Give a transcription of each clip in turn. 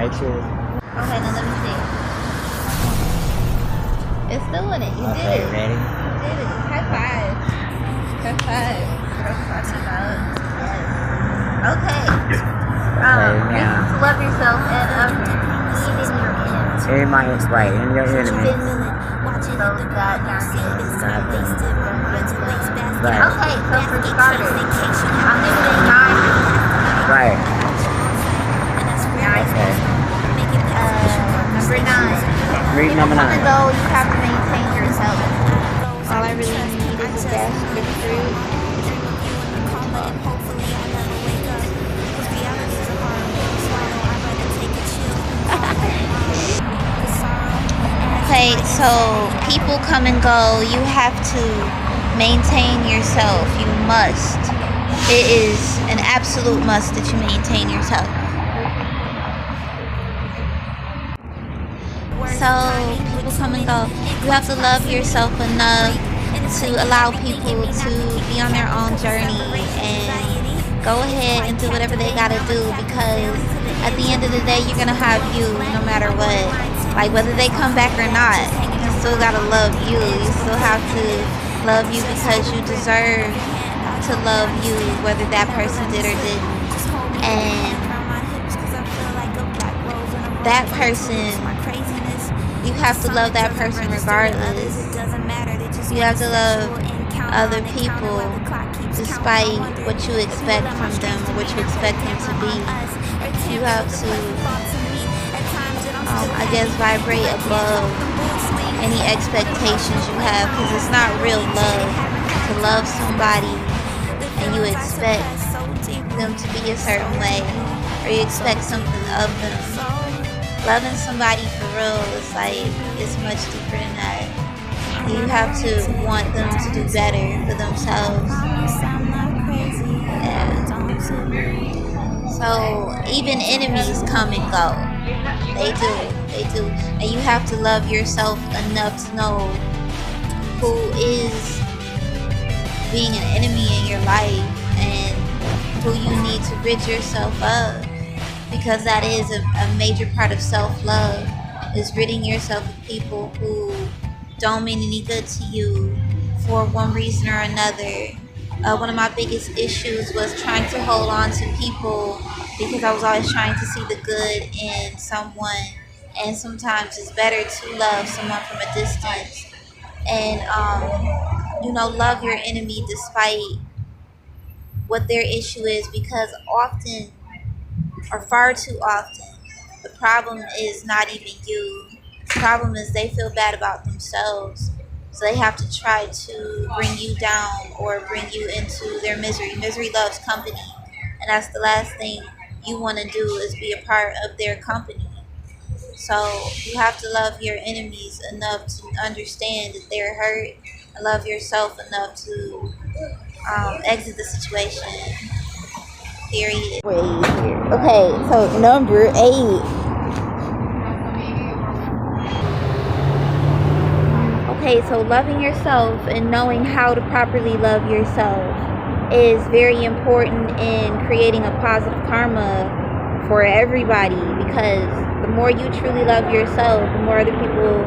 make sure. Okay, now let me see. It's doing it. You Okay, did it. ready? You did it. High five. High five. Girl, talking about. Yes. Okay. Reasons to love yourself and others. Even your enemies. Everybody is right. And your enemy. Those God darn good. Right. Okay, so for starters, I'm giving it 9 reasons. Right. 9. Okay. Number 9. Read number 9. Even though you have to maintain yourself. All I really need is a basket of fruit. Okay, so people come and go. You have to maintain yourself. You must. It is an absolute must that you maintain yourself. So people come and go. You have to love yourself enough to allow people to be on their own journey and go ahead and do whatever they gotta do, because at the end of the day, you're gonna have you no matter what. Like, whether they come back or not, you still gotta love you. You still have to love you because you deserve to love you, whether that person did or didn't. And that person, you have to love that person regardless. You have to love other people despite what you expect from them or what you expect them to be. You have to I guess vibrate above any expectations you have, because it's not real love to love somebody and you expect them to be a certain way, or you expect something of them. Loving somebody for real is like, it's much deeper than that. You have to want them to do better for themselves. Yeah. So even enemies come and go. They do. And you have to love yourself enough to know who is being an enemy in your life and who you need to rid yourself of. Because that is a major part of self-love, is ridding yourself of people who don't mean any good to you for one reason or another. One of my biggest issues was trying to hold on to people because I was always trying to see the good in someone, and sometimes it's better to love someone from a distance and love your enemy despite what their issue is, because often, or far too often, the problem is not even you. The problem is they feel bad about themselves, so they have to try to bring you down or bring you into their misery. Misery loves company, and that's the last thing you want to do, is be a part of their company. So you have to love your enemies enough to understand that they're hurt, and love yourself enough to exit the situation. Period. Okay, so number 8. Okay, so loving yourself and knowing how to properly love yourself is very important in creating a positive karma for everybody, because the more you truly love yourself, the more other people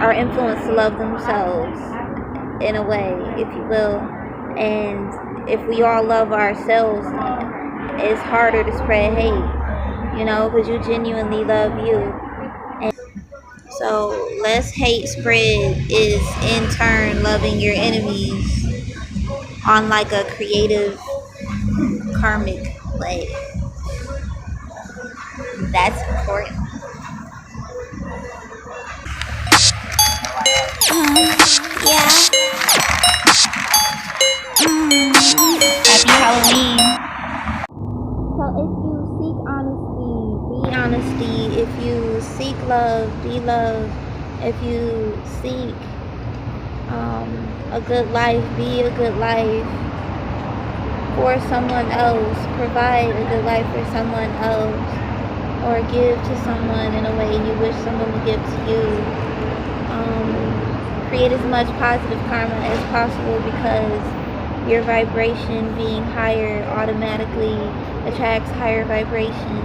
are influenced to love themselves, in a way, if you will. And if we all love ourselves, it's harder to spread hate, because you genuinely love you. And so less hate spread is in turn loving your enemies on like a creative, karmic way. That's important. Yeah. Happy Halloween. So if you seek honesty, be honesty. If you seek love, be love. If you seek a good life, be a good life for someone else. Provide a good life for someone else, or give to someone in a way you wish someone would give to you. Create as much positive karma as possible, because your vibration being higher automatically attracts higher vibration.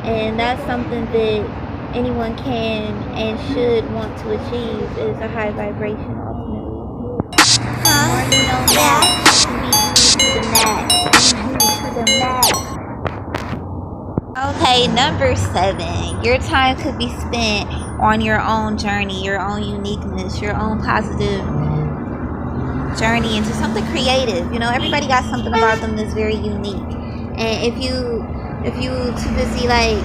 And that's something that anyone can and should want to achieve, is a high vibration ultimately. The more you know Max, you be you to the max. You to the max. Okay, number 7. Your time could be spent on your own journey, your own uniqueness, your own positive journey into something creative. You know, everybody got something about them that's very unique. And if you too busy like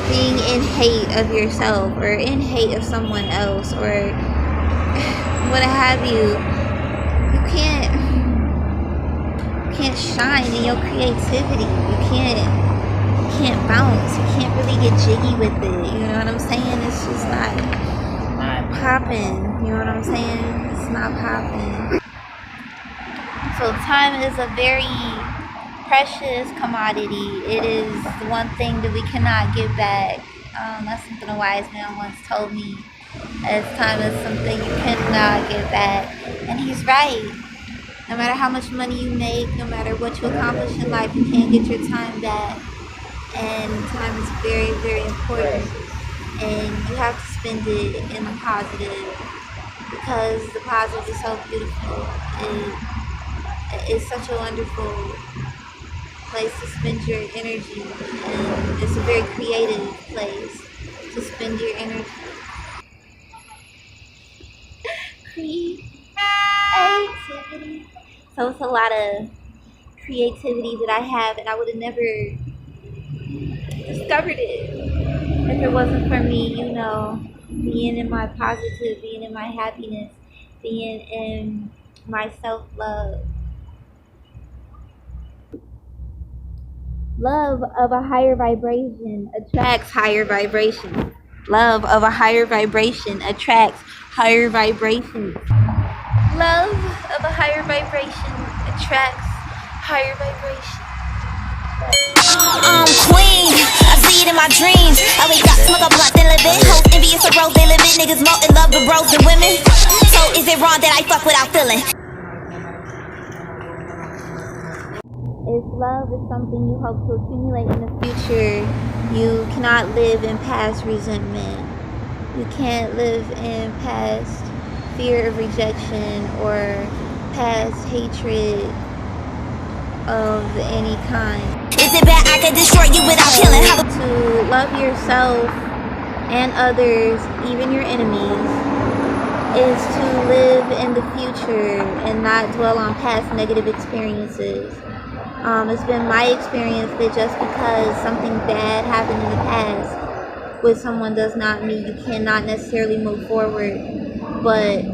being in hate of yourself or in hate of someone else or what have you, you can't shine in your creativity. You can't bounce. You can't really get jiggy with it. You know what I'm saying? It's just not popping. You know what I'm saying? It's not popping. So time is a very precious commodity. It is one thing that we cannot give back. That's something a wise man once told me. As time is something you cannot give back. And he's right. No matter how much money you make, no matter what you accomplish in life, you can't get your time back. And time is very, very important. And you have to spend it in the positive, because the positive is so beautiful. It's such a wonderful place to spend your energy, and it's a very creative place to spend your energy. Creativity. So it's a lot of creativity that I have, and I would have never discovered it if it wasn't for me, you know, being in my positive, being in my happiness, being in my self-love. Love of a higher vibration attracts higher vibration. Love of a higher vibration attracts higher vibrations. Love of a higher vibration attracts higher vibrations. I'm queen, I see it in my dreams. I wake up, smoke a blunt, then live it. Hoes envious of bros, they live it. Niggas more in love with bros than women. So is it wrong that I fuck without feeling? If love is something you hope to accumulate in the future, you cannot live in past resentment. You can't live in past fear of rejection or past hatred of any kind. Is it bad I can destroy you without killing? How to love yourself and others, even your enemies, is to live in the future and not dwell on past negative experiences. It's been my experience that just because something bad happened in the past with someone does not mean you cannot necessarily move forward, but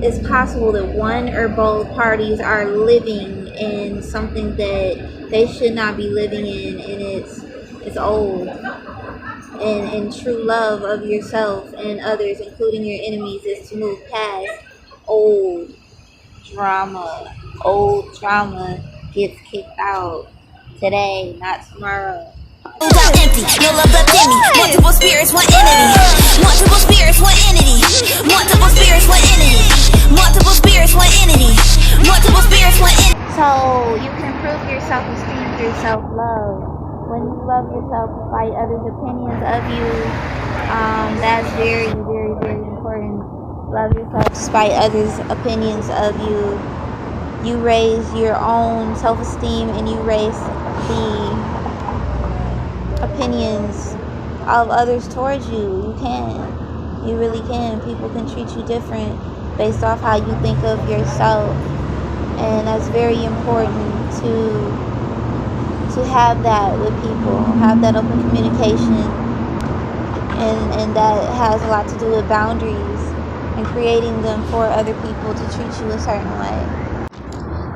it's possible that one or both parties are living in something that they should not be living in, and it's old. And true love of yourself and others, including your enemies, is to move past old drama. Old drama gets kicked out today, not tomorrow. out empty, no love left in me. Multiple spirits, one entity. Multiple spirits, one entity. Multiple spirits, one entity. Multiple spirits, one entity. Multiple spirits, one entity. So you can improve your self-esteem through self-love. When you love yourself despite others' opinions of you, that's very, very, very important. Love yourself despite others' opinions of you. You raise your own self-esteem and you raise the opinions of others towards you. You can. You really can. People can treat you different based off how you think of yourself. And that's very important to have that with people. Have that open communication. And that has a lot to do with boundaries and creating them for other people to treat you a certain way.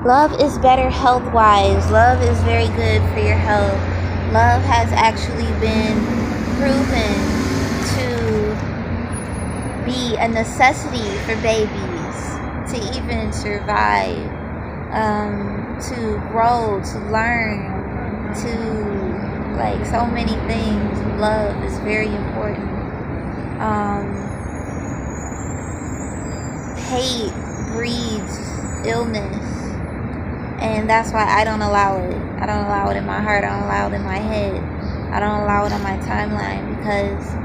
Love is better health-wise. Love is very good for your health. Love has actually been proven to be a necessity for babies to even survive, to grow, to learn, to like so many things. Love is very important. Hate breeds illness, and that's why I don't allow it. I don't allow it in my heart. I don't allow it in my head. I don't allow it on my timeline because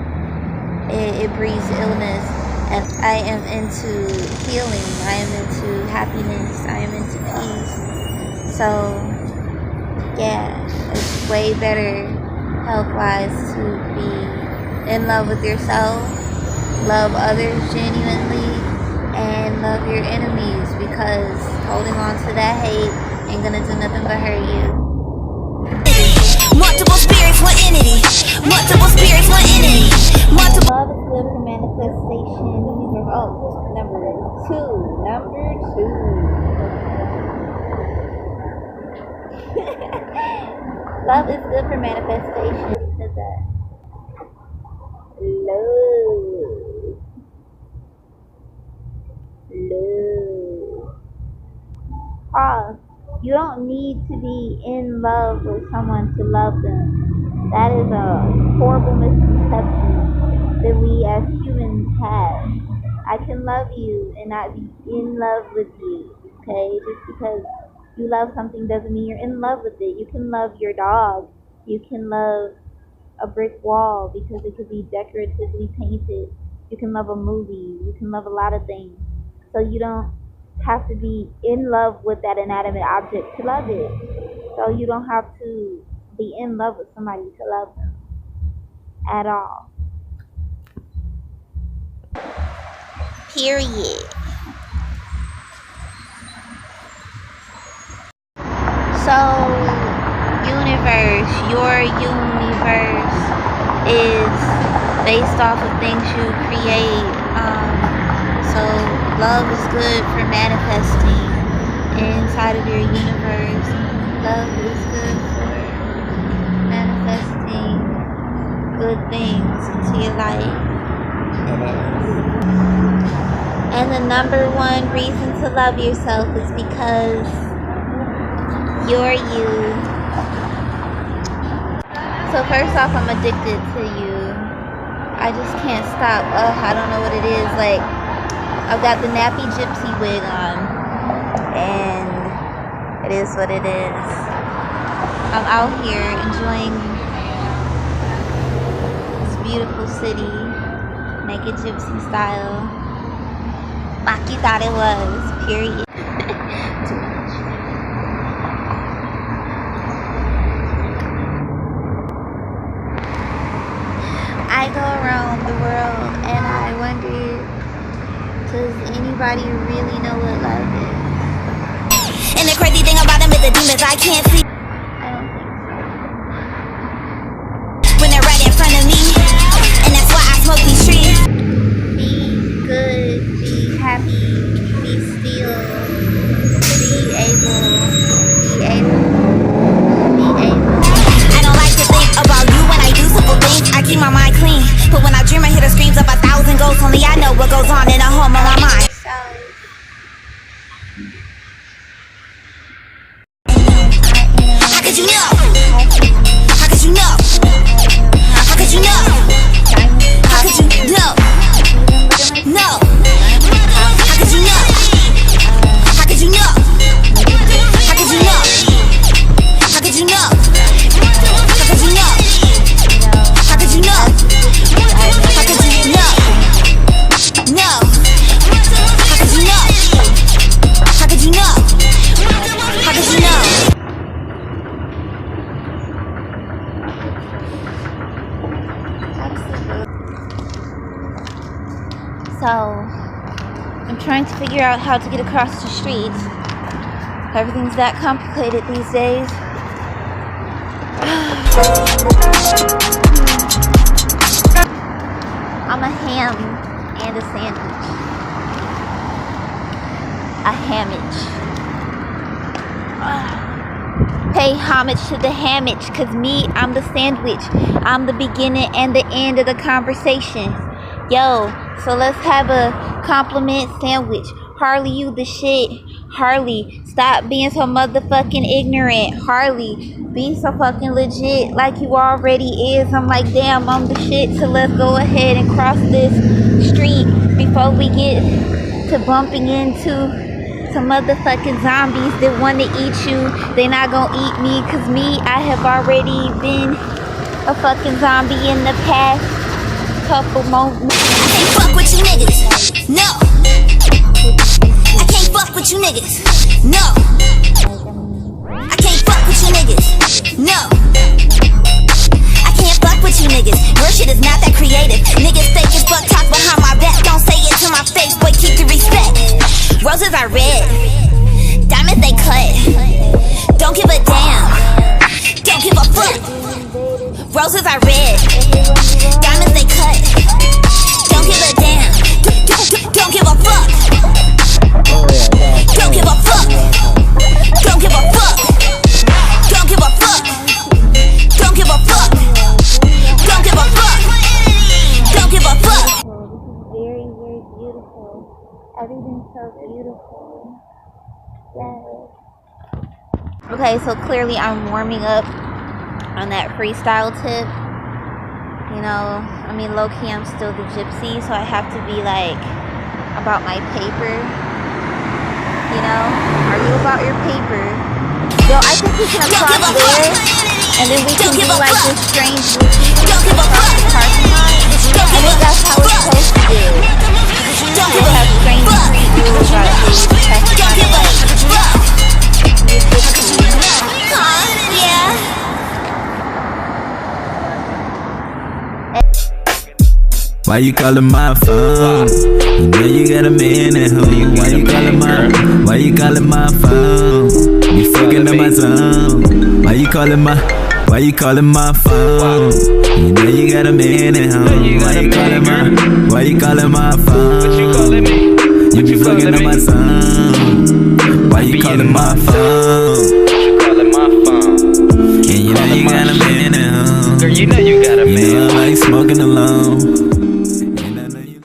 it breeds illness. And I am into healing. I am into happiness. I am into peace. So, yeah, it's way better health-wise to be in love with yourself, love others genuinely, and love your enemies, because holding on to that hate ain't gonna do nothing but hurt you. Multiple spirits, one entity. Multiple spirits, one entity. Multiple. Love is good for manifestation. Oh, number two. Love is good for manifestation. Who said that? Love. You don't need to be in love with someone to love them. That is a horrible misconception that we as humans have. I can love you and not be in love with you, okay? Just because you love something doesn't mean you're in love with it. You can love your dog. You can love a brick wall because it could be decoratively painted. You can love a movie. You can love a lot of things. So you don't have to be in love with that inanimate object to love it. So you don't have to be in love with somebody to love them at all. Period. So, universe, your universe is based off of things you create. So love is good for manifesting inside of your universe. Love is good for manifesting good things into your life. It is. And the number one reason to love yourself is because you're you. So first off, I'm addicted to you. I just can't stop. I don't know what it is. Like, I've got the nappy gypsy wig on, and it is what it is. I'm out here enjoying this beautiful city, naked gypsy style, like you thought it was, period. Too much. I go around the world and I wonder, does anybody really know what love is? And the crazy thing about them is the demons I can't see. I don't think When they're right in front of me, and that's why I smoke these trees. so. Be good, be happy, be still, be able. I don't like to think about you when I do simple things. I keep my mind clean, but when I dream I hear the screams of 1,000 ghosts. Only I know what goes on in a home of my mind. How could you know? How could you know? How could you know? How could you know? No. How could you know? How could you know? How could you know? How could you know? How could you know? How could you know? How could you know? No. How could you know? How could you know? How could you know? So, I'm trying to figure out how to get across the street. Everything's that complicated these days. I'm a ham and a sandwich. A hamage. Pay homage to the hamage, cause me, I'm the sandwich. I'm the beginning and the end of the conversation. Yo, so let's have a compliment sandwich. Harley, you the shit. Harley, stop being so motherfucking ignorant. Harley, be so fucking legit like you already is. I'm like, damn, I'm the shit. So let's go ahead and cross this street before we get to bumping into some motherfucking zombies that want to eat you. They not gonna eat me, cause me, I have already been a fucking zombie in the past couple moments. I can't fuck with you niggas. No. I can't fuck with you niggas. No. I can't fuck with you niggas. No. I can't fuck with you niggas. Your shit is not that creative. Niggas fake as fuck, talk behind my back. Don't say it to my face, boy, keep the respect. Roses are red, diamonds they cut. Don't give a damn, don't give a fuck. Roses are red, diamonds they cut. Don't give a damn, don't give a fuck. Don't give a fuck. Don't give a fuck. Don't give a fuck. Don't give a fuck. Don't give a fuck. Don't give a fuck. Very, very beautiful. Everything's so beautiful. Yes. Okay, so clearly I'm warming up on that freestyle tip. You know, I mean, low-key I'm still the gypsy, so I have to be like about my paper. You know, are you about your paper? Yo, I think we can apply there, and then we can do like this strange movie across the parking lot. I think that's how it's supposed to do. We'll have strange previews about these test Yeah. Why you calling my phone? You know you got a man at home. Why you calling my phone? You fucking up my zone. Why you calling my phone? You know you got a man at home. Why you calling my phone? You be fucking up my zone. Why you calling my phone? And you know you got a man at home. Girl, you know you got a man. You know I like smoking alone.